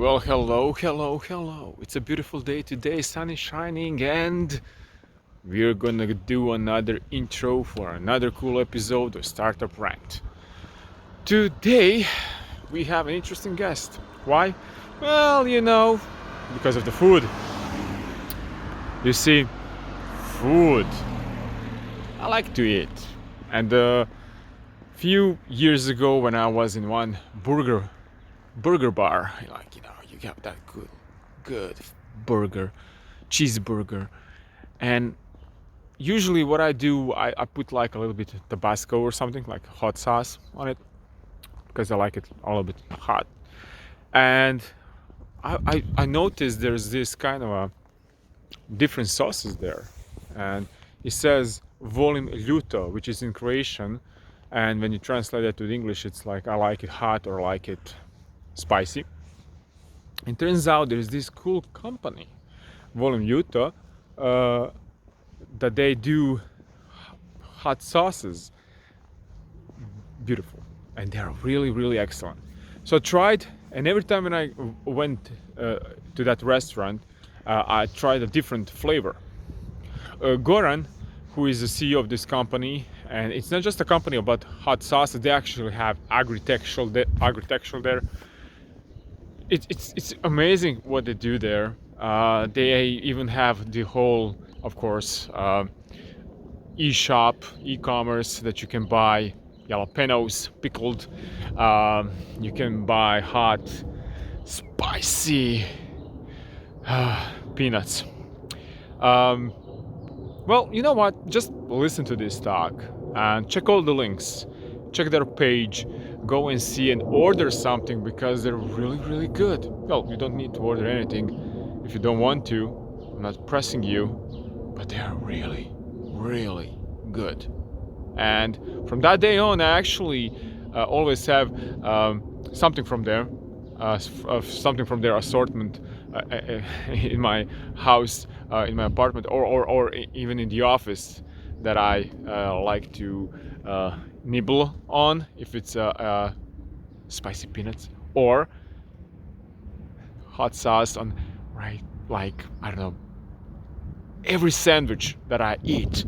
Well, hello. It's a beautiful day today, sun is shining, and we're gonna do another intro for another cool episode of Startup Rant. Today, we have an interesting guest. Why? Well, because of the food. You see, food. I like to eat. And a few years ago, when I was in one burger bar, you have that good burger, cheeseburger, and usually what I do, I put like a little bit of Tabasco or something like hot sauce on it because I like it a little bit hot. And I noticed there's this kind of a different sauces there, and it says Volim Ljuto, which is in Croatian, and when you translate that to English, it's like I like it hot or I like it spicy. It turns out there's this cool company, Volim Ljuto, that they do hot sauces. Beautiful, and they're really excellent. So I tried, and every time when I went to that restaurant, I tried a different flavor. Goran, who is the CEO of this company, and it's not just a company about hot sauces, they actually have agritextural there. It's amazing what they do there. They even have the whole, of course, e-commerce that you can buy jalapenos pickled. You can buy hot, spicy peanuts. Well, you know what? Just listen to this talk and check all the links. Check their page. Go and see and order something because they're really good. Well, you don't need to order anything if you don't want to. I'm not pressing you, but they are really good. And from that day on, I actually always have something from there, something from their assortment in my house, in my apartment, or even in the office that I like to nibble on, if it's spicy peanuts or hot sauce on, right? Like, I don't know, every sandwich that I eat.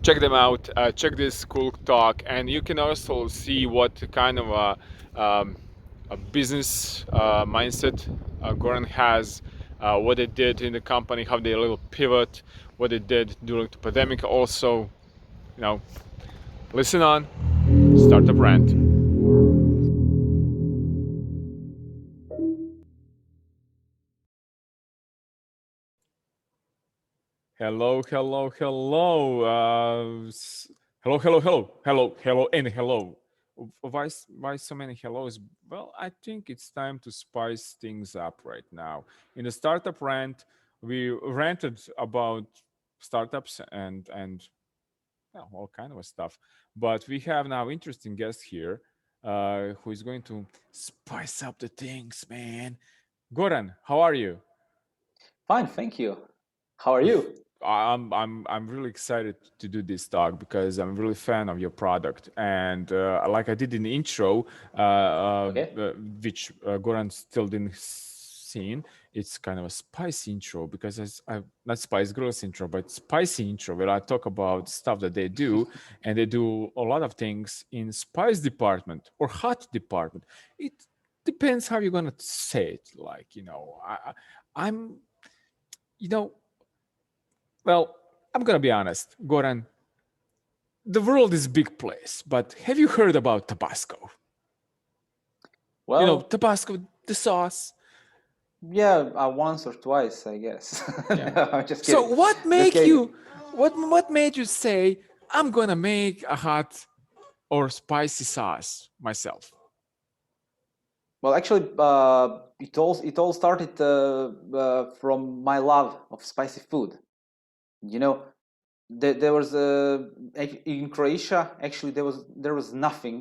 Check them out, check this cool talk, and you can also see what kind of a business mindset Goran has, what they did in the company, how they a little pivot, what they did during the pandemic. Also, listen on Startup Rant. Hello. Hello, and hello. Why so many hellos? Well, I think it's time to spice things up right now. In the Startup Rant, we ranted about startups and all kind of stuff. But we have now interesting guest here, who is going to spice up the things, man. Goran, how are you? Fine, thank you. How are you? I'm really excited to do this talk because I'm really fan of your product, and like I did in the intro, Okay. which Goran still didn't seen. It's kind of a spicy intro because I not Spice Girls intro, but spicy intro where I talk about stuff that they do, and they do a lot of things in spice department or hot department. It depends how you're gonna say it. Like I'm you know Well, I'm gonna be honest, Goran. The world is a big place, but have you heard about Tabasco? Well, Tabasco, the sauce. yeah, once or twice, I guess. Yeah. No, I'm just So kidding. what Just make kidding. you? What made you say I'm gonna make a hot or spicy sauce myself? Well, actually, it all started from my love of spicy food. You know, there was in Croatia. Actually, there was nothing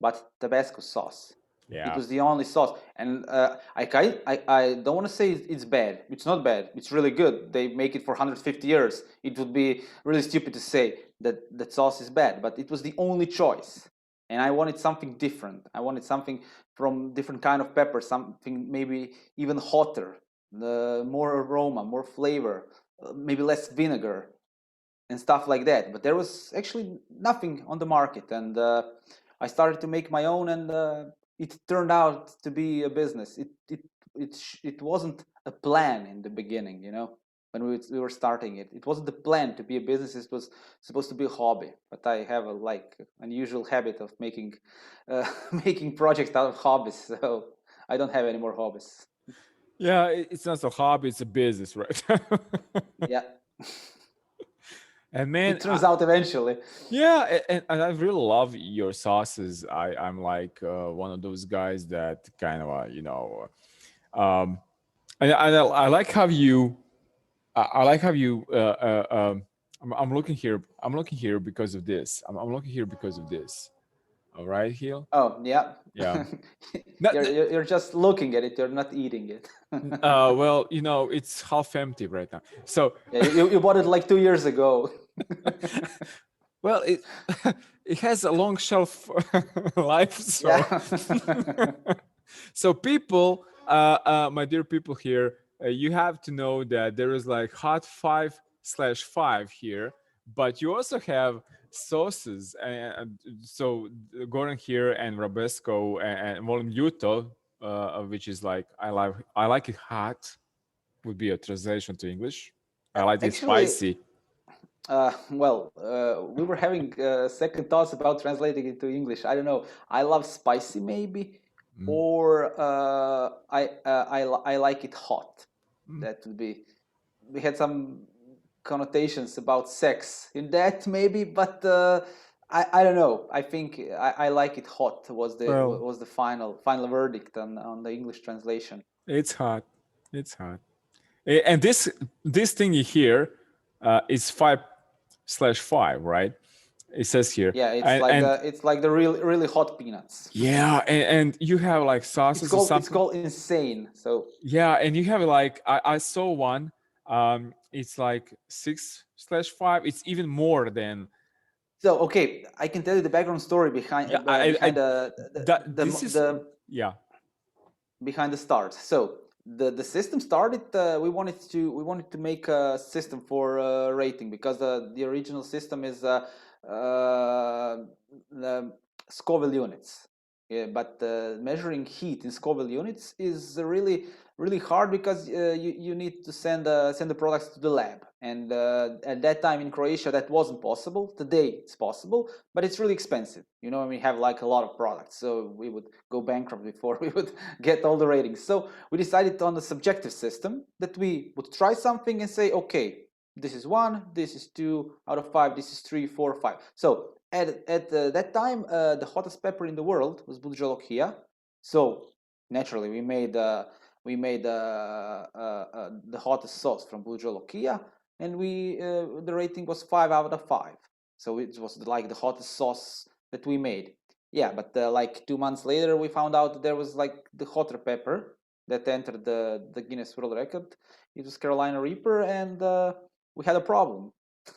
but Tabasco sauce. It Yeah. was the only sauce, and I don't want to say it's bad. It's not bad. It's really good. They make it for 150 years. It would be really stupid to say that sauce is bad, but it was the only choice. and I wanted something different. I wanted something from different kind of pepper, something maybe even hotter, more aroma, more flavor, maybe less vinegar and stuff like that. But there was actually nothing on the market, and I started to make my own, and it turned out to be a business. It wasn't a plan in the beginning, you know. When we were starting it, it wasn't the plan to be a business. It was supposed to be a hobby. But I have a like unusual habit of making making projects out of hobbies. So I don't have any more hobbies. Yeah, it's not a hobby; it's a business, right? Yeah, And man, it turns out eventually. yeah, and I really love your sauces. I'm like one of those guys that kind of um, I like how you I like how you I'm looking here. I'm looking here because of this. I'm looking here because of this. All right, Heel. Oh, yeah. Yeah. Not, You're just looking at it. You're not eating it. well, it's half empty right now. So, Yeah, you bought it like 2 years ago. well, it it has a long shelf life. Yeah. So, so people, my dear people here, you have to know that there is like hot 5/5 here, but you also have sauces. And so Goran here and Rabesco and Volim Ljuto, which is like I like it hot, would be a translation to English. I like it Actually, spicy. well, we were having second thoughts about translating it to English. I don't know. I love spicy, maybe, Mm. or I like it hot. Mm. That would be. We had some connotations about sex in that, maybe, but I don't know. I think I like it hot. Well, Was the final verdict on the English translation. it's hot. It's hot. And this thing here is 5/5, right? It says here, Yeah, and it's like the really hot peanuts. yeah, and you have like sauces or It's something. called insane. So Yeah, and you have like I saw one. It's like 6/5. It's even more than. okay, I can tell you the background story Yeah, behind that this is the yeah. behind the start. So the system started. We wanted to make a system for rating, because the original system is the Scoville units. Yeah, but measuring heat in Scoville units is really hard, because you need to send the products to the lab, and at that time in Croatia that wasn't possible. Today it's possible, but it's really expensive. You know, we have like a lot of products, so we would go bankrupt before we would get all the ratings. So we decided on a subjective system, that we would try something and say, okay, this is 1, this is 2 out of 5, this is 3, 4, 5. So at that time, the hottest pepper in the world was Bulgarlokia. So naturally, we made the hottest sauce from Bulgarlokia, and the rating was 5 out of 5. So it was like the hottest sauce that we made. Yeah, but like 2 months later, we found out that there was like the hotter pepper that entered the Guinness World Record. It was Carolina Reaper, and we had a problem.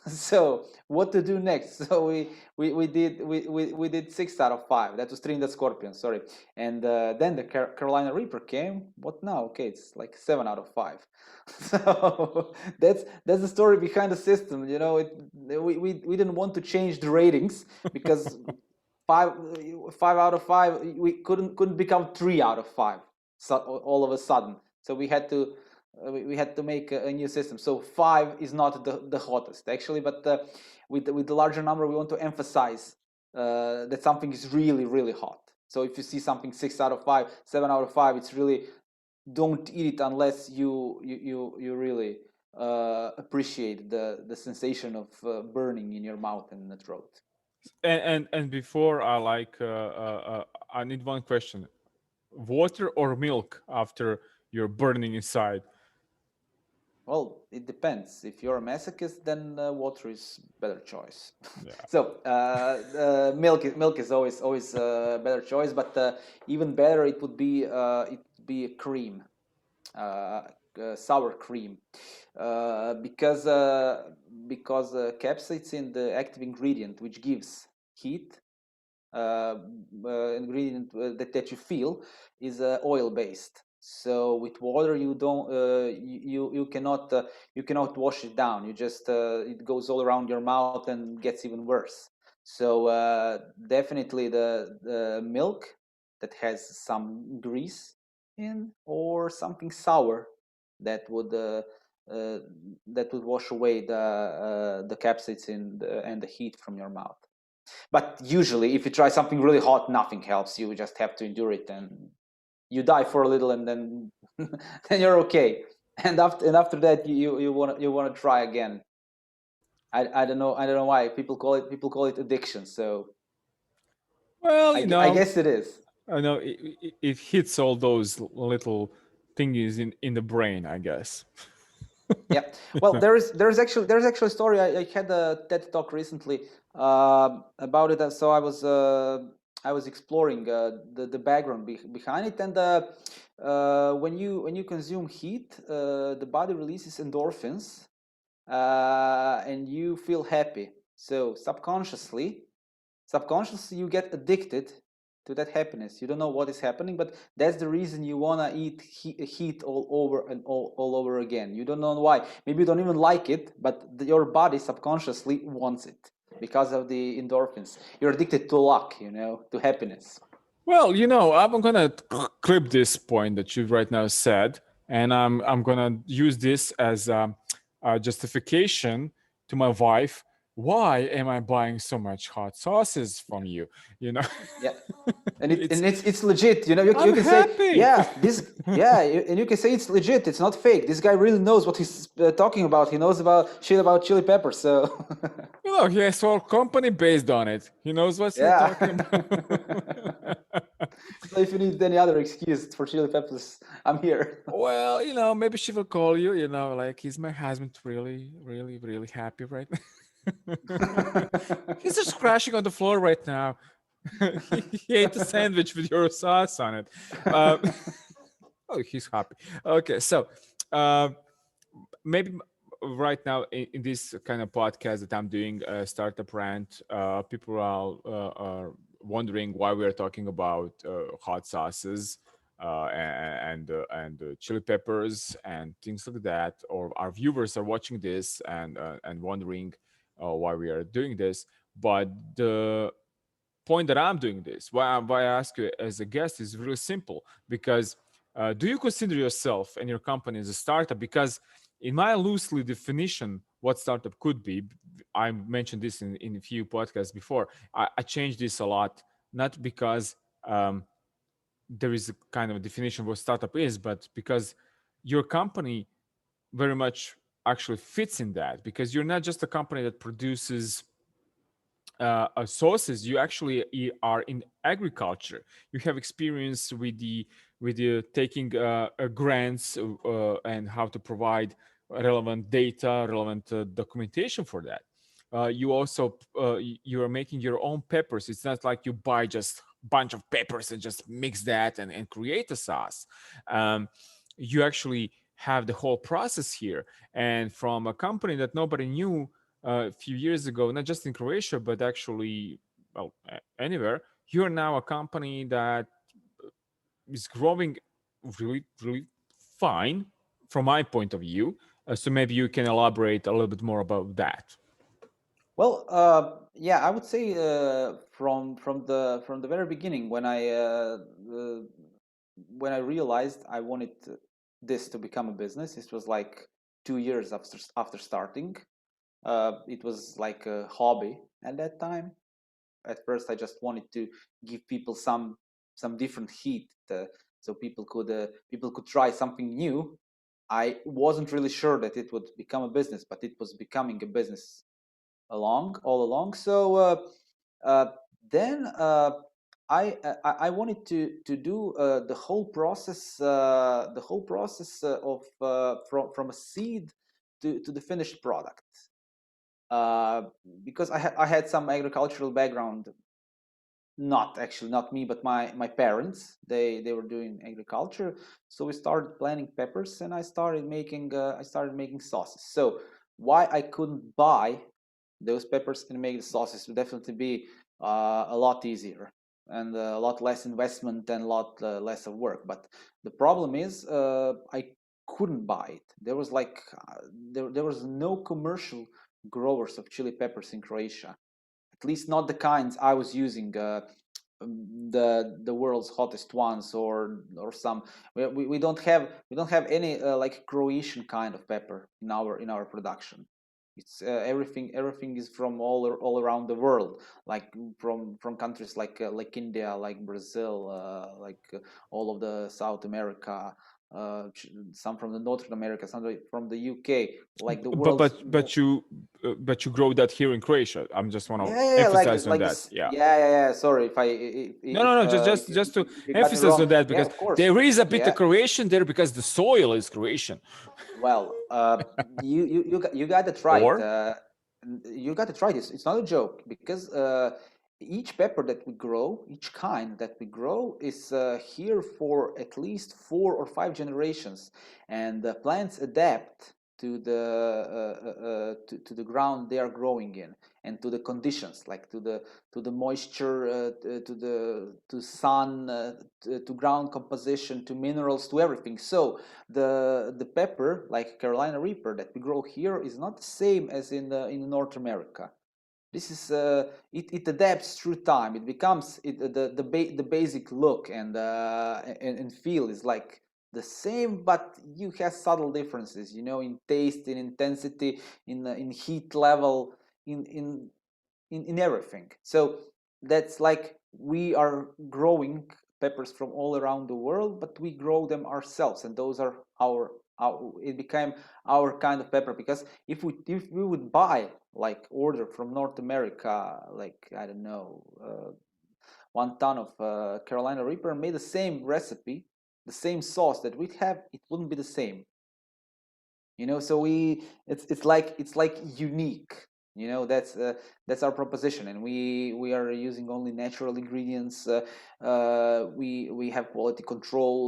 So what to do next? So we did 6 out of 5. That was Trinidad Scorpion, sorry. And then the Carolina Reaper came. What now? Okay, it's like 7 out of 5. So that's the story behind the system. You know, we didn't want to change the ratings, because five 5 out of 5 we couldn't become 3 out of 5. So all of a sudden, so we had to make a new system. So 5 is not the hottest actually, but with the larger number, we want to emphasize that something is really hot. So if you see something 6 out of 5, 7 out of 5, it's really, don't eat it unless you really appreciate the sensation of burning in your mouth and in the throat. And before I need one question: water or milk after you're burning inside? Well, it depends. If you're a masochist, then water is better choice. Yeah. So milk is always a better choice, but even better it would be a cream, uh, sour cream, because capsaids in the active ingredient which gives heat, uh, ingredient that you feel is oil based. So with water you don't you cannot wash it down. You just it goes all around your mouth and gets even worse. So definitely the milk that has some grease in, or something sour that would uh, that would wash away the capsaicin and the heat from your mouth. But usually, if you try something really hot, nothing helps. You just have to endure it, and you die for a little, and then then you're okay. And after that, you want to try again. I don't know why people call it addiction. So Well, I guess it is. I know it hits all those little thingies in the brain, I guess. Yeah. Well, there's actually a story. I had a TED talk recently about it. So I was exploring the background behind it, and when you consume heat, the body releases endorphins, and you feel happy. So subconsciously you get addicted to that happiness. You don't know what is happening, but that's the reason you want to eat heat all over and all over again. You don't know why. Maybe you don't even like it, but your body subconsciously wants it because of the endorphins. You're addicted to luck, to happiness. Well, I'm gonna clip this point that you right now said, and I'm gonna use this as a justification to my wife. Why am I buying so much hot sauces from you? You know, Yeah. And it it's and it's legit. You I'm can say, happy. yeah, and you can say it's legit. It's not fake. This guy really knows what he's talking about. He knows about shit about chili peppers. So He has a whole company based on it. He knows what he's yeah. talking about. So if you need any other excuse for chili peppers, I'm here. Well, maybe she will call you, like, is my husband really, really, really happy right now? He's just crashing on the floor right now. He ate a sandwich with your sauce on it. Uh, oh, he's happy. Okay, so uh, maybe right now in this kind of podcast that I'm doing, Startup Rant, people are wondering why we are talking about hot sauces and chili peppers and things like that, or our viewers are watching this and wondering why we are doing this. But the point that I'm doing this, why I ask you as a guest, is really simple. Because do you consider yourself and your company as a startup? Because in my loosely definition, what startup could be, I mentioned this in a few podcasts before. I changed this a lot, not because there is a kind of a definition of what startup is, but because your company very much actually fits in that. Because you're not just a company that produces sources. You actually are in agriculture. You have experience with the taking grants and how to provide relevant data, relevant documentation for that. You also you are making your own peppers. It's not like you buy just bunch of peppers and just mix that and create a sauce. You actually have the whole process here, and from a company that nobody knew a few years ago, not just in Croatia, but actually, well, anywhere, you're now a company that is growing really, really fine from my point of view. So maybe you can elaborate a little bit more about that. Well, yeah, I would say from the very beginning, when I realized I wanted this to become a business, it was like 2 years after starting. It was like a hobby at that time. At first, I just wanted to give people some different heat, so people could try something new. I wasn't really sure that it would become a business, but it was becoming a business all along. So uh, then I wanted to do the whole process of from a seed to the finished product. Uh, because I had some agricultural background, not me, but my parents. They were doing agriculture, so we started planting peppers, and I started making sauces. So why I couldn't buy those peppers and make the sauces would definitely be a lot easier and a lot less investment and a lot less of work. But the problem is I couldn't buy it. There was like there was no commercial growers of chili peppers in Croatia, at least not the kinds I was using. The world's hottest ones or some we don't have any like Croatian kind of pepper in our production. It's everything is from all around the world, like from countries like India, like Brazil, all of the South America, some from the North America, some from the UK, like the But world's. but you grow that here in Croatia. I'm just want to Yeah, emphasize on like that. this. Yeah. Yeah. Sorry No, no, no. Just to if you got it emphasize wrong. on that, Yeah, because of course. there is a bit Yeah. of Croatian there because the soil is Croatian. Well, you got it right. Or You got it right. It's not a joke because each pepper that we grow, each kind that we grow, is here for at least 4 or 5 generations, and the plants adapt to to the ground they are growing in and to the conditions, like to the moisture, to sun, to ground composition, to minerals, to everything. So the pepper, like Carolina Reaper, that we grow here is not the same as in North America. This is it adapts through time. It becomes the basic look and feel is like the same, but you have subtle differences, in taste, in intensity, in heat level, in in in everything. So that's like we are growing peppers from all around the world, but we grow them ourselves, and those are our it became our kind of pepper. Because if we would buy, like, order from North America, like, I don't know, 1 ton of Carolina Reaper, and made the same recipe, the same sauce that we have, it wouldn't be the same. So it's like unique. That's our proposition, and we are using only natural ingredients. We have quality control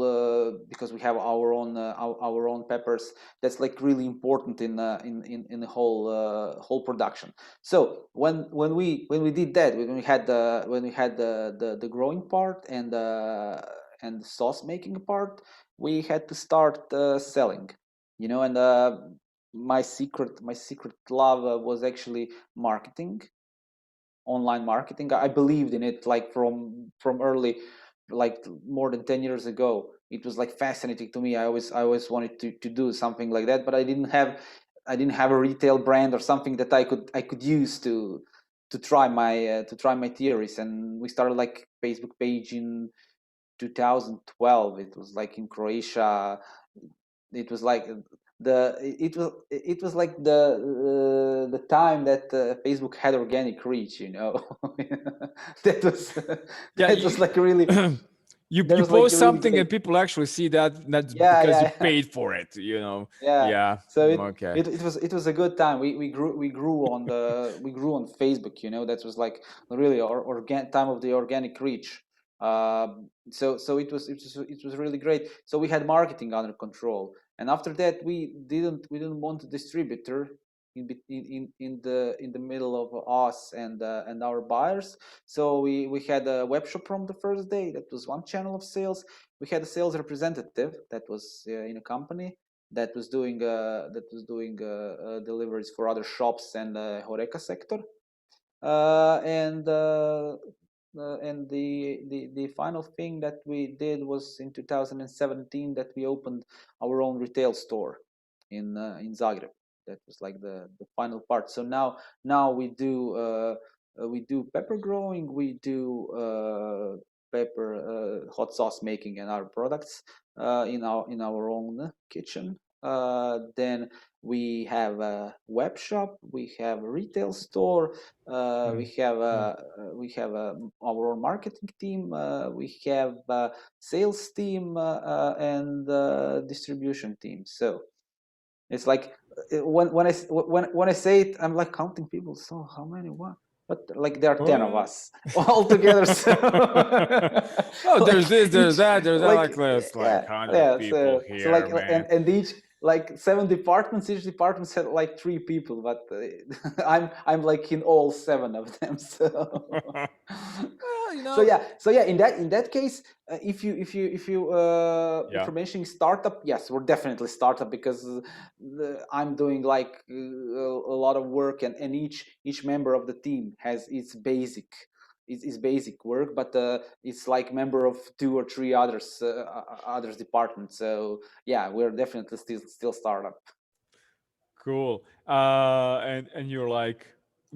because we have our own peppers. That's like really important in the whole production. So when we did that, when we had the growing part and the sauce making part, we had to start selling. And my secret love was actually marketing, online marketing. I believed in it, like, from early, like more than 10 years ago. It was like fascinating to me. I always wanted to do something like that, but I didn't have a retail brand or something that I could use to try my theories. And we started like Facebook page in 2012. It was like in Croatia. It was like it was like the time that Facebook had organic reach. That was yeah, that was like really that you was like post really something great. and people actually see that's Yeah, because you yeah, yeah. paid for it. Yeah. Yeah. So Okay. it was a good time. We grew on Facebook. That was like really our time of the organic reach. So it was really great. So we had marketing under control, and after that we didn't want a distributor in the middle of us and our buyers. So we had a web shop from the first day. That was one channel of sales. We had a sales representative that was in a company that was doing deliveries for other shops and Horeca sector. And the final thing that we did was in 2017, that we opened our own retail store in Zagreb. That was like the final part. So now we do pepper growing, we do pepper hot sauce making and our products in our own kitchen. Then we have a web shop, we have a retail store, Mm, we have our own marketing team, we have a sales team, and distribution team. So it's like when I say it, I'm like counting people. So how many? What? But like there are 10 of mm. us all together. So Oh, there's like this, there's each that, there's that. like Like there's like yeah 100 yeah people so here, like man. and each like 7 departments. Each department had like 3 people, but I'm like in all 7 of them. So Well, so yeah, in that case, if yeah. you're mentioning startup, yes, we're definitely startup, because I'm doing like a lot of work, and each member of the team has its basic work, but it's like member of 2 or 3 others departments. So yeah, we're definitely still startup. Cool. And you're like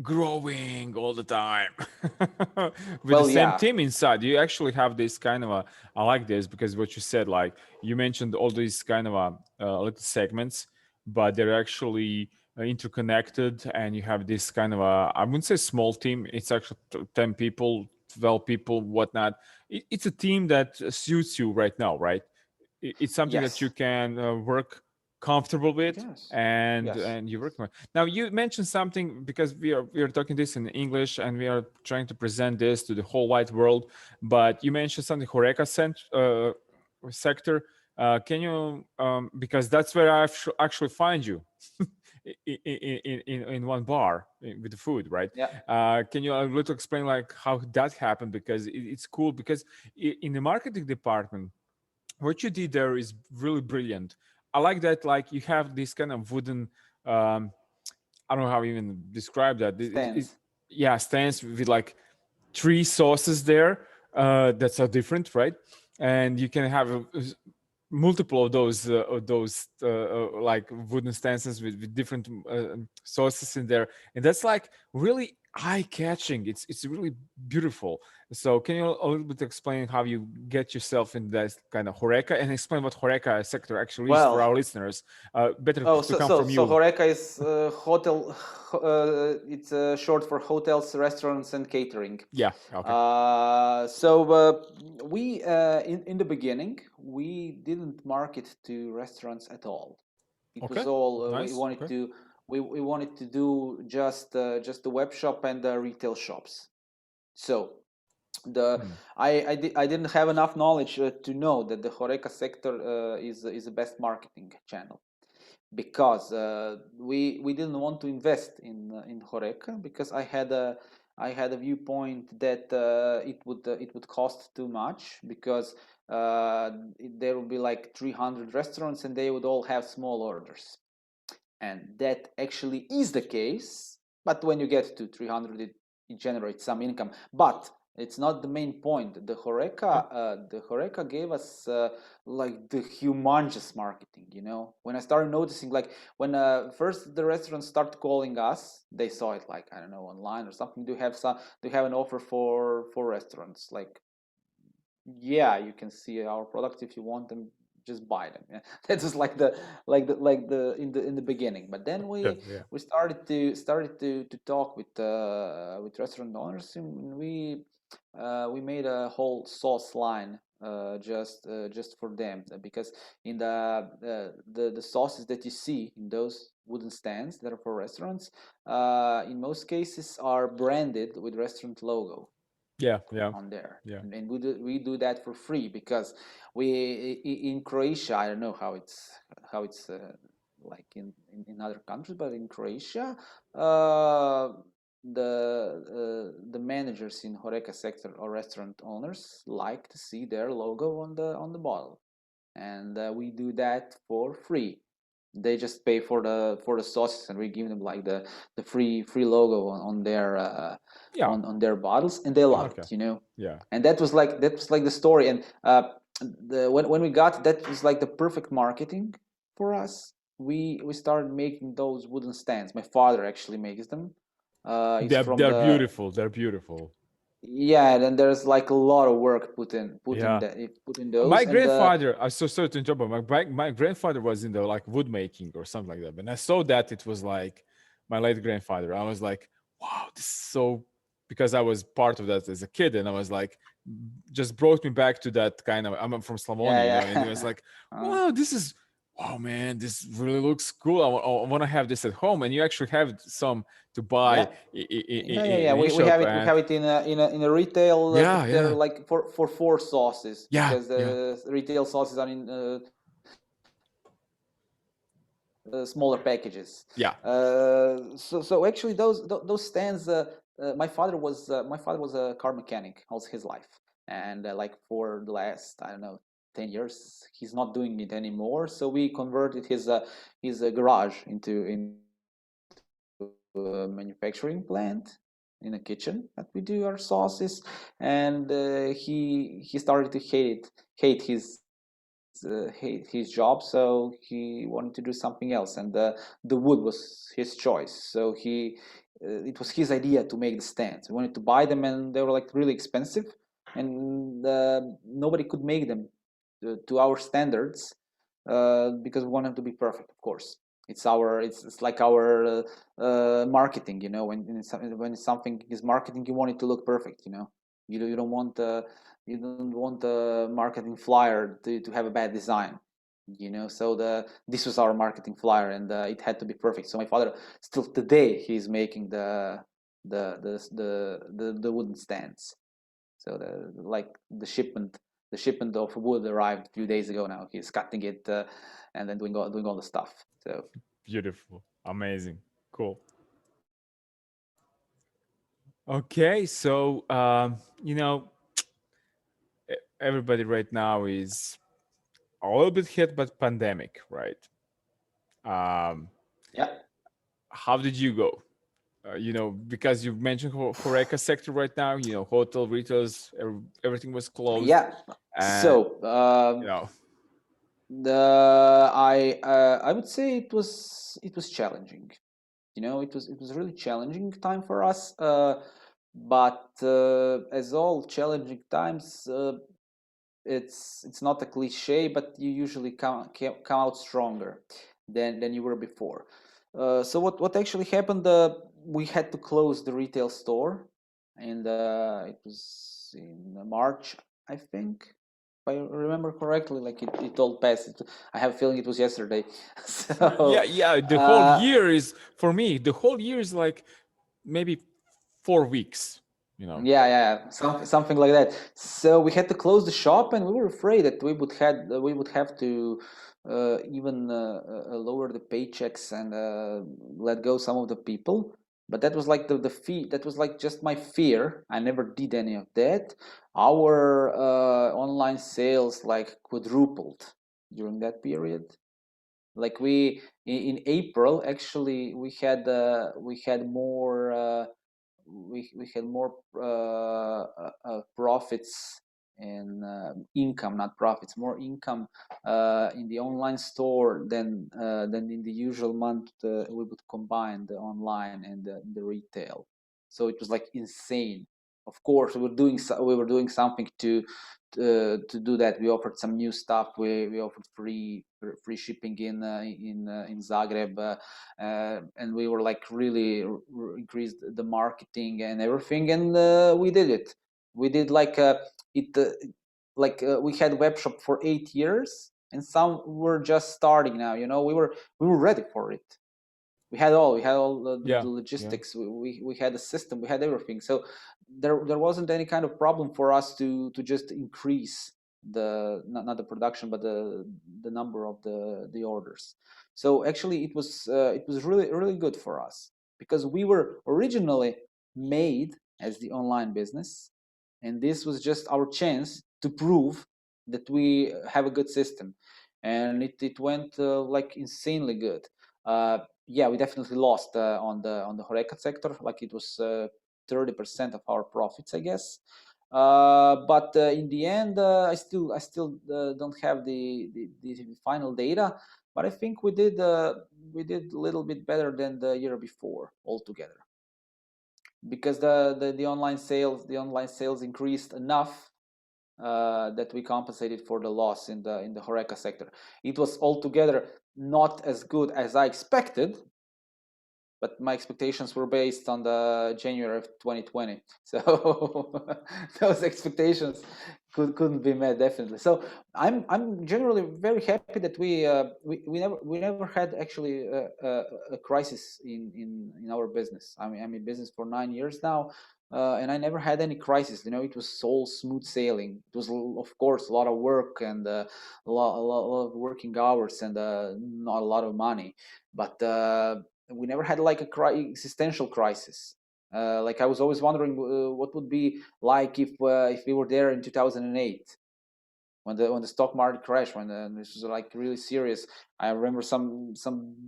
growing all the time with the Well, same yeah. team inside. You actually have this kind of a. I like this because what you said, like you mentioned all these kind of little segments, but they're actually interconnected, and you have this kind of a. I wouldn't say small team. It's actually 10 people, 12 people, whatnot. It's a team that suits you right now, right? It's something that you Yes. can work comfortable with, Yes. and Yes. and you work on. Now you mentioned something, because we are talking this in English, and we are trying to present this to the whole wide world, but you mentioned something Horeca sector. Can you, because that's where I actually find you, in one bar with the food, right? Yeah. Can you a little explain like how that happened? Because it's cool, because in the marketing department, what you did there is really brilliant. I like that, like you have this kind of wooden, um, I don't know how to even describe that. Stands. Yeah, stands with like 3 sauces there that are different, right? And you can have multiple of those like wooden stances with different sauces in there, and that's like really eye catching. It's really beautiful. So can you a little bit explain how you get yourself in that kind of horeca, and explain what horeca sector actually is for Well, our listeners? Better oh, to so come so from so you. Horeca is hotel. It's short for hotels, restaurants, and catering. Yeah, okay. So we in the beginning, we didn't market to restaurants at all. It was Okay, all we nice. wanted Okay. to we wanted to do just the web shop and the retail shops. So the Hmm. I didn't have enough knowledge to know that the Horeca sector is the best marketing channel, because we didn't want to invest in Horeca, because I had a viewpoint that it would cost too much, because there would be like 300 restaurants, and they would all have small orders, and that actually is the case. But when you get to 300, it generates some income, but it's not the main point. Okay. The Horeca gave us like the humongous marketing. When I started noticing, like when first the restaurants start calling us, they saw it like, I don't know, online or something. Do you have an offer for restaurants? Like, yeah, you can see our products. If you want them, just buy them. Yeah. That was like the in the beginning. But then Yeah, we yeah. we started to talk with restaurant owners, and we made a whole sauce line just for them, because in the sauces that you see in those wooden stands that are for restaurants, in most cases are branded with restaurant logo Yeah, yeah, on there, yeah. and we do that for free, because in Croatia, I don't know how it's like in other countries, but in Croatia, the managers in Horeca sector or restaurant owners like to see their logo on the bottle, and we do that for free. They just pay for the sauces, and we give them like the free logo Yeah. on their bottles, and they love Okay. it. Yeah. And that was like the story. And when we got that, was like the perfect marketing for us. We started making those wooden stands. My father actually makes them. He's from They're the beautiful. They're beautiful. Yeah. Then there's like a lot of work Yeah. put in My those, and grandfather, I'm so sorry to interrupt, but my grandfather was in the like wood making or something like that. When I saw that, it was like my late grandfather. I was like, wow, this is so, because I was part of that as a kid, and I was like, just brought me back to that kind of. I'm from yeah, Slavonia, and it was yeah. like, wow, this is, wow, man, this really looks cool. I want to have this at home, and you actually have some to buy Yeah. Yeah. in We, we shop, have it. We and have it in a retail, yeah, but they're yeah, like for 4 sauces, yeah, because yeah. the retail sauces are in smaller packages. Yeah. So actually, those stands. My father was a car mechanic all his life, and like for the last, I don't know, 10 years, he's not doing it anymore. So we converted his garage into a manufacturing plant in a kitchen that we do our sauces, and he started to hate his job, so he wanted to do something else, and the wood was his choice. So it was his idea to make the stands. We wanted to buy them, and they were like really expensive, and nobody could make them to our standards, because we want them to be perfect, of course. It's like our marketing, you know. When something is marketing, you want it to look perfect, you know. You don't want a marketing flyer to have a bad design, you know. So this was our marketing flyer, and it had to be perfect. So my father, still today, he's making the wooden stands. So the shipment of wood arrived a few days ago now. He's cutting it, and then doing all the stuff. So Beautiful. Amazing. Cool. Okay, so everybody right now is a little bit hit by pandemic, right? Um, yeah, how did you go? Because you mentioned Horeca sector right now. Hotel, retails, everything was closed, yeah. and So you know, I would say it was challenging. You know, it was a really challenging time for us. But as all challenging times, it's not a cliche, but you usually come out stronger than you were before. So what actually happened? We had to close the retail store, and it was in March, I think, if I remember correctly. Like it all passed. I have a feeling it was yesterday. yeah, So yeah. The whole year is for me. The whole year is like maybe 4 weeks. yeah, something like that. So we had to close the shop, and we were afraid that we would have to even lower the paychecks and let go some of the people. But that was like the fee. That was like just my fear. I never did any of that. Our online sales like quadrupled during that period. Like in April, actually, we had more. We had more profits and income, not profits, more income in the online store than in the usual month we would combine the online and the retail. So it was like insane. Of course, we were doing something to do that. We offered some new stuff. We offered free shipping in Zagreb, and we were like really increased the marketing and everything, and we did it. We did it we had web shop for 8 years, and some were just starting now. You know, we were ready for it. We had all the Yeah, yeah, logistics. We had a system. We had everything. So there wasn't any kind of problem for us to just increase the not the production, but the number of the orders. So actually it was really really good for us, because we were originally made as the online business, and this was just our chance to prove that we have a good system, and it went like insanely good. Yeah, we definitely lost on the Horeca sector. Like it was 30% of our profits, I guess. But in the end, I still don't have the final data, but I think we did a little bit better than the year before altogether, because the online sales increased enough that we compensated for the loss in the Horeca sector. It was altogether not as good as I expected, but my expectations were based on the January of 2020. So those expectations couldn't be met, definitely. So I'm generally very happy that we never had actually a crisis in our business. I mean, I'm in business for 9 years now. And I never had any crisis. It was all smooth sailing. It was, of course, a lot of work and a lot of working hours and not a lot of money. But we never had like a existential crisis. Like I was always wondering what would be like if we were there in 2008 when the stock market crashed, when this was like really serious. I remember some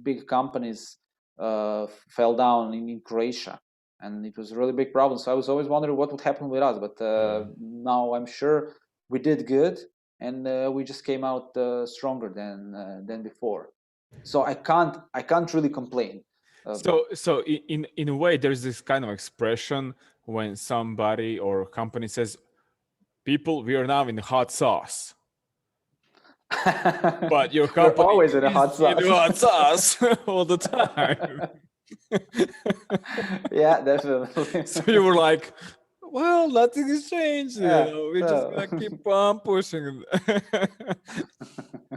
big companies fell down in Croatia, and it was a really big problem. So I was always wondering what would happen with us. But Yeah. now I'm sure we did good, and we just came out stronger than before. So I can't really complain. Uh, So in a way, there's this kind of expression when somebody or company says, "People, we are now in the hot sauce," but your We're company always in a is hot in the sauce. hot sauce all the time. Yeah, definitely. So you were like, "Well, nothing has changed. Yeah. We're just So gonna keep on pushing."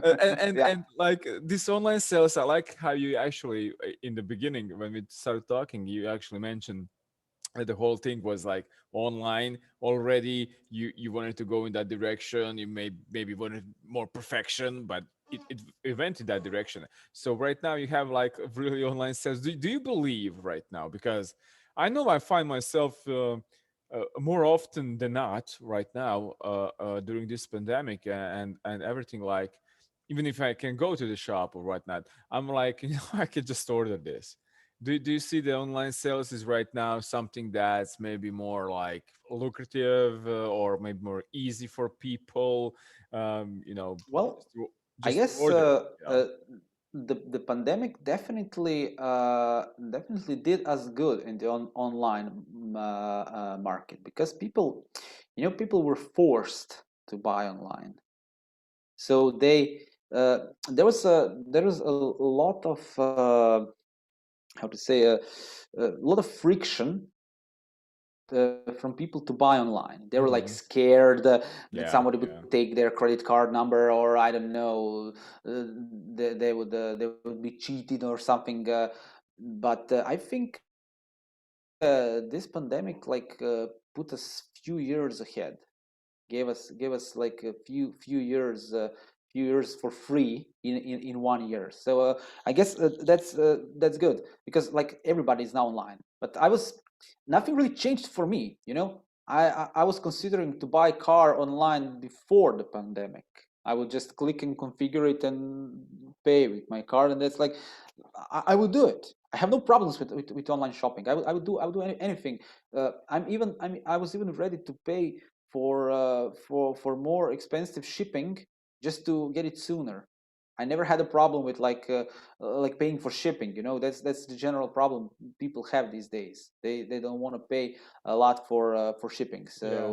And yeah. like this online sales, I like how you actually in the beginning when we started talking, you actually mentioned the whole thing was like online already. You wanted to go in that direction. You maybe wanted more perfection, but it went in that direction. So right now you have like really online sales. Do you believe right now? Because I know I find myself more often than not right now during this pandemic and everything, like even if I can go to the shop or whatnot, I'm like, I can just order this. Do you see the online sales is right now something that's maybe more like lucrative or maybe more easy for people? Well, Just to, I just to guess order it. Yeah. the pandemic definitely did us good in the online market, because people were forced to buy online. So there was a lot of how to say a lot of friction from people to buy online. They were like Hmm. scared that Yeah. somebody Yeah. would take their credit card number, or I don't know, they would be cheated or something. But I think this pandemic put us few years ahead, gave us like a few years for free in 1 year. So I guess that's good, because like everybody's now online. But nothing really changed for me. I was considering to buy car online before the pandemic. I would just click and configure it and pay with my card, and that's like I would do it. I have no problems with online shopping. I would do anything. I was even ready to pay for more expensive shipping just to get it sooner. I never had a problem with like paying for shipping. That's the general problem people have these days. They don't want to pay a lot for shipping. Yeah. So Yeah.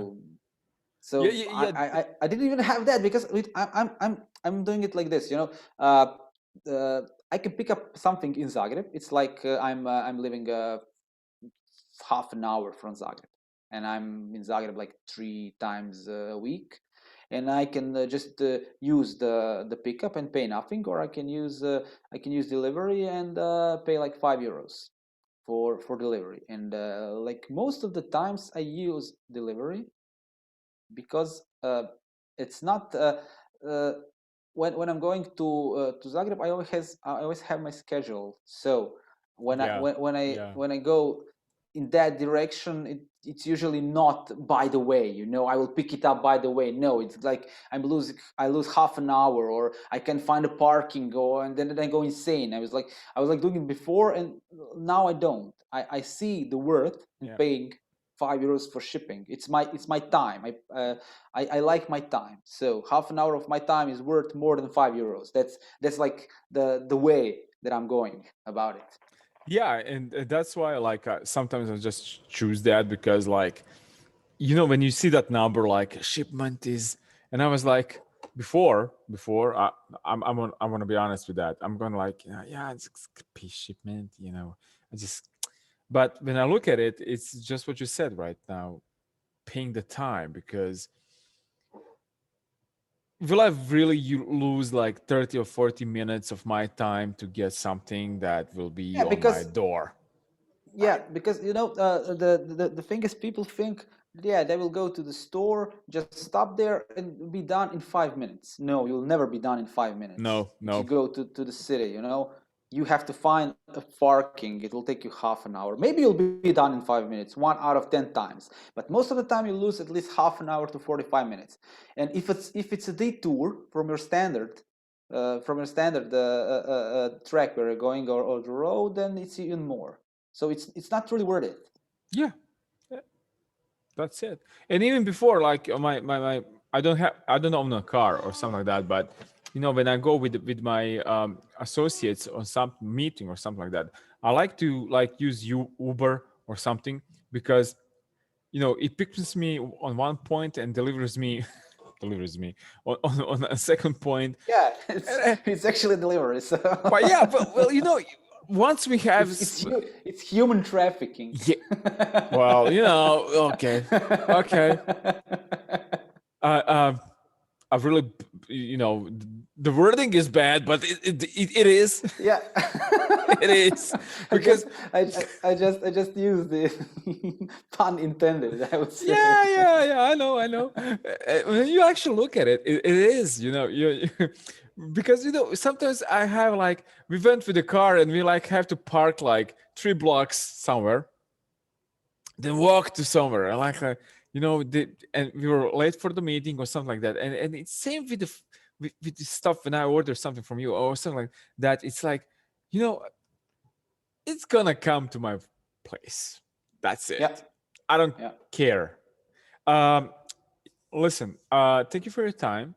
so Yeah. I, Yeah. I I didn't even have that, because I'm doing it like this. Uh, I can pick up something in Zagreb. It's like I'm living half an hour from Zagreb, and I'm in Zagreb like 3 times a week, and I can just use the pickup and pay nothing, or I can use delivery and pay like €5 for delivery. And like most of the times I use delivery, because it's not uh, when I'm going to Zagreb, I always have my schedule. So when I Yeah. when, when I Yeah. when I go in that direction, it's usually not by the way. I will pick it up by the way. No, it's like I lose half an hour, or I can find a parking, and then I go insane. I was like doing it before, and now I don't. I see the worth in Yeah. paying €5 for shipping. It's my time. I like my time. So half an hour of my time is worth more than €5. That's like the way that I'm going about it. Yeah, and that's why like sometimes I just choose that because like when you see that number like shipment is, and I was like before I'm gonna be honest with that. I'm gonna like, yeah, it's a piece shipment. I just, but when I look at it, it's just what you said right now, paying the time, because will I really lose like 30 or 40 minutes of my time to get something that will be Yeah, on my because door? yeah, because the thing is, people think, yeah, they will go to the store, just stop there and be done in 5 minutes. No, you'll never be done in 5 minutes. No, If you no. go to the city, you have to find a parking. It will take you half an hour. Maybe you'll be done in 5 minutes, 1 out of 10 times. But most of the time, you lose at least half an hour to 45 minutes. And if it's a detour from your standard track where you're going, or the road, then it's even more. So it's not really worth it. Yeah, that's it. And even before, like my I don't own a car or something like that, but when I go with my associates on some meeting or something like that, I like to like use Uber or something, because it picks me on one point and delivers me delivers me on a second point. Yeah, And, it's actually delivery. So but yeah, but well, once we have it's human trafficking. yeah, well, okay, okay. Uh, um, I've really, the wording is bad, but it is. Yeah. It is. I Because just I just used the pun intended, I would say. yeah, I know. When you actually look at it, it is, because sometimes I have like, we went with the car and we like have to park like 3 blocks somewhere, then walk to somewhere. I like, and we were late for the meeting or something like that. And it's same with with the stuff when I order something from you or something like that. It's like, you know, it's gonna come to my place. That's Yeah. it. I don't Yeah. care. Listen, thank you for your time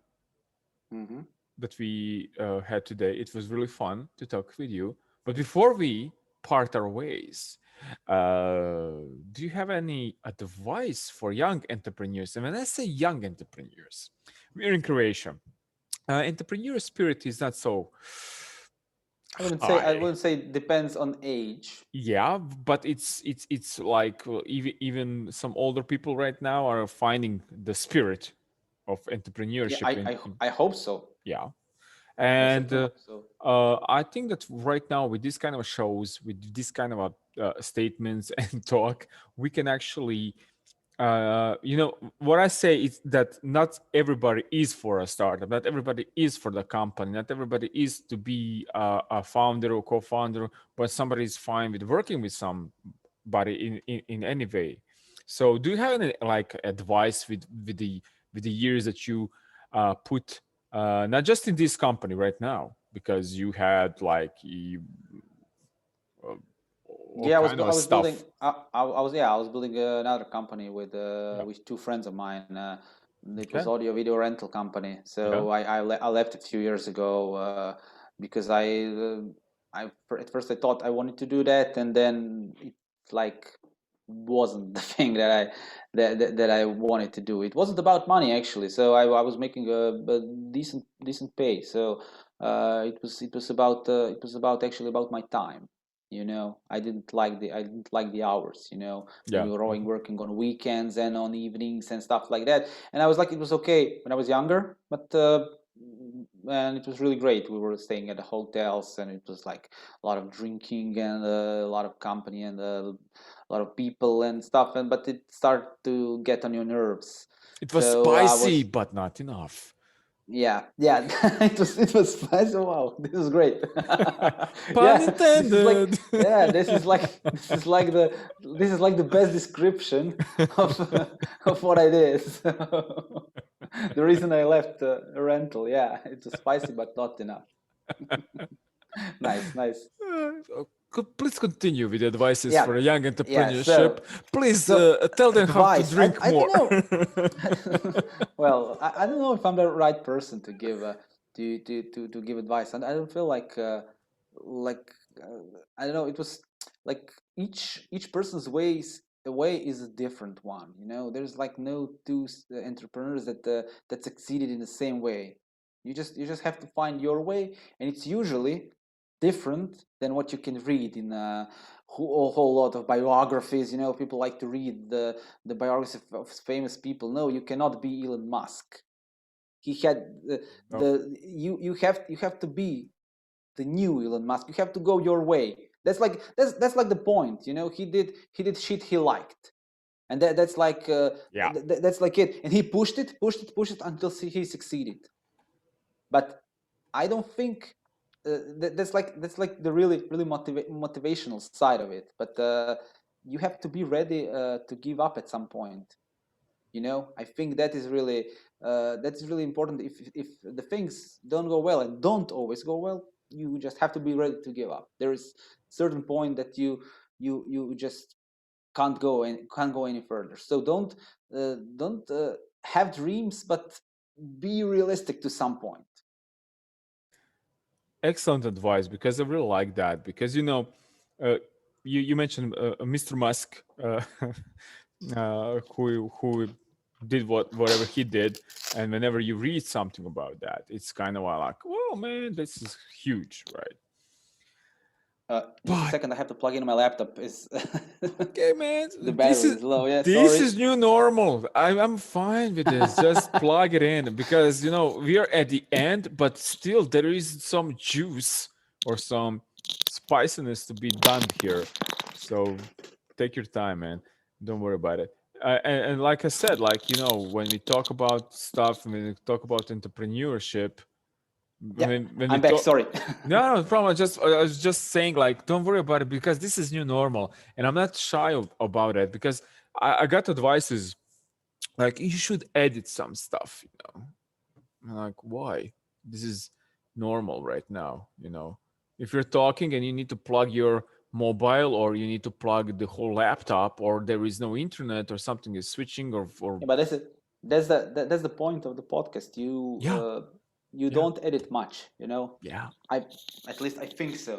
Hmm. that we had today. It was really fun to talk with you. But before we part our ways, do you have any advice for young entrepreneurs? And when I say young entrepreneurs, we're in Croatia. Entrepreneur spirit is not so I high. wouldn't say it depends on age. Yeah, but it's like, even some older people right now are finding the spirit of Yeah, entrepreneurship I hope so. yeah. I And certainly hope so. I think that right now, with this kind of shows, with this kind of statements and talk, we can actually, what I say is that not everybody is for a startup, not everybody is for the company, not everybody is to be a founder or co-founder, but somebody is fine with working with somebody in any way. So, do you have any like advice with the years that you put, not just in this company right now, because you had like uh, all Yeah, kind of I was building. stuff. I was building another company Yeah. with two friends of mine. It was Okay. audio video rental company. Yeah. So I left a few years ago because at first I thought I wanted to do that, and then it like wasn't the thing that I wanted to do. It wasn't about money actually. So I was making a decent pay. So it was about actually about my time. I didn't like the hours, when Yeah. we were Okay. working on weekends and on evenings and stuff like that. And I was like, it was okay when I was younger, but and it was really great. We were staying at the hotels, and it was like a lot of drinking and a lot of company and a lot of people and stuff. And but it started to get on your nerves. It was So I spicy, was but not enough. yeah. It was fun. So wow, this is great. Pun Yeah, this is like intended. yeah, this is like the best description of of what I did. So, the reason I left rental, yeah, it was spicy but not enough. Nice, nice. Please continue with the advices Yeah, for a young yeah. entrepreneurship. So Please so tell them how to advice. I drink I more. don't know. Well, I don't know if I'm the right person to give to give advice, and I don't feel like I don't know. It was like each person's way is a different one. There's like no two entrepreneurs that succeeded in the same way. You just have to find your way, and it's usually different than what you can read in a whole lot of biographies. People like to read the biographies of famous people. No, you cannot be Elon Musk. He had No. you have to be the new Elon Musk. You have to go your way. That's like the point. He did shit he liked, and that's like Yeah. that's like it. And he pushed it until he succeeded. But I don't think that's like the really motivational side of it. But you have to be ready to give up at some point. I think that is really important. If the things don't go well, and don't always go well, you just have to be ready to give up. There is certain point that you just can't go any further. So don't have dreams, but be realistic to some point. Excellent advice, because I really like that, because uh, you mentioned Mr. Musk, who did whatever he did, and whenever you read something about that, it's kind of like, oh man, this is huge, right? Just a But second, I have to plug in my laptop. Is okay, man, the this battery is is low? Yeah, this sorry. is new normal. I'm fine with this. Just plug it in, because we are at the end, but still there is some juice or some spiciness to be done here. So take your time, man. Don't worry about it. And like I said, like when we talk about stuff, when we talk about entrepreneurship, Yeah, when we I'm back. talk, Sorry. no, no problem. I was just saying, like, don't worry about it, because this is new normal, and I'm not shy about it, because I got advices like you should edit some stuff. I'm like, why? This is normal right now. If you're talking and you need to plug your mobile, or you need to plug the whole laptop, or there is no internet, or something is switching, or Yeah, but that's the point of the podcast. You yeah, you yeah, don't edit much. yeah. I At least I think so,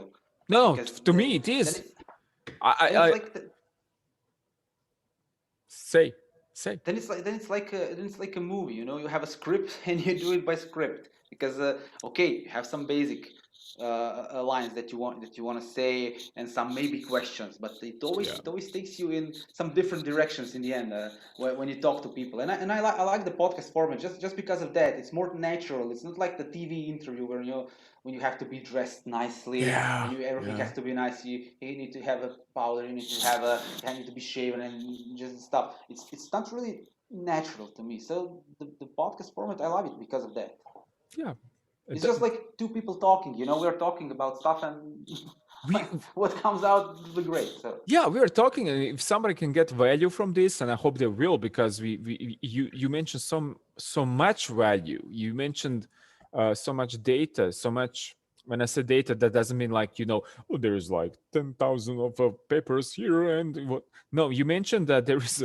No, because to me it then is. it's then it's I like say say. then it's like a movie. You have a script and you do it by script, because okay, you have some basic lines that you want to say, and some maybe questions, but it always Yeah. it always takes you in some different directions in the end, when you talk to people. And I like the podcast format just because of that. It's more natural. It's not like the TV interview where when you have to be dressed nicely, and Yeah, everything yeah, has to be nice. You need to have a powder. You need to be shaven and just stuff. It's not really natural to me. So the podcast format, I love it because of that. yeah. It's Th- just like two people talking. We're talking about stuff, and we what comes out will be great. So yeah, we are talking, and if somebody can get value from this, and I hope they will, because you mentioned so much value. You mentioned so much data, so much. When I say data, that doesn't mean like oh, there's like 10,000 of papers here, and what. No, you mentioned that there is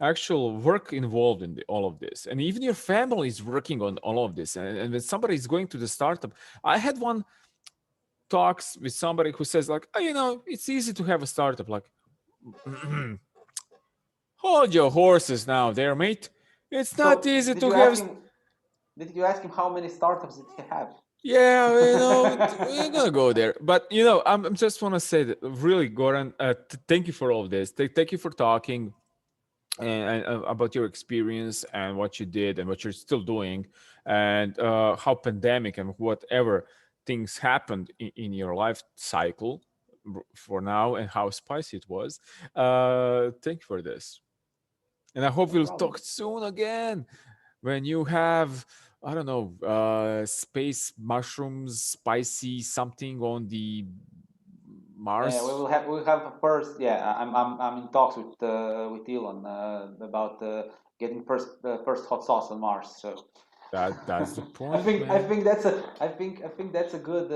actual work involved in all of this, and even your family is working on all of this. And when somebody is going to the startup, I had one talks with somebody who says like, oh, it's easy to have a startup. Like, hold your horses now, there, mate. It's not so easy did to you have. ask him? Did you ask him how many startups did he have? Yeah, we're gonna go there. But I'm just want to say that really, Goran, thank you for all of this. Thank you for talking and about your experience and what you did and what you're still doing, and how pandemic and whatever things happened in your life cycle for now, and how spicy it was. Thank you for this, and I hope No we'll problem. talk soon again when you have, I don't know, space mushrooms, spicy something on the Yeah, we will Mars. have we'll have a first. Yeah, I'm in talks with Elon about getting first hot sauce on Mars. So That's the I point, think I man. think that's a I think that's a good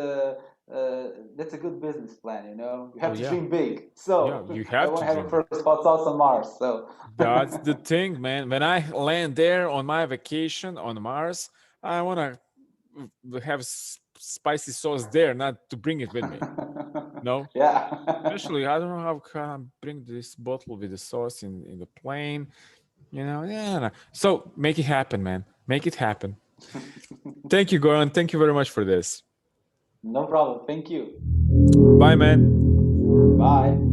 business plan. You Oh have to yeah, dream big. yeah. So You I have want to to have a dream big. first hot sauce on Mars. So That's the thing, man. When I land there on my vacation on Mars, I want to have spicy sauce there, not to bring it with me. No, yeah. especially I don't know how can I bring this bottle with the sauce in the plane. Yeah. No. So make it happen, man. Make it happen. Thank you, Goran. Thank you very much for this. No problem. Thank you. Bye, man. Bye.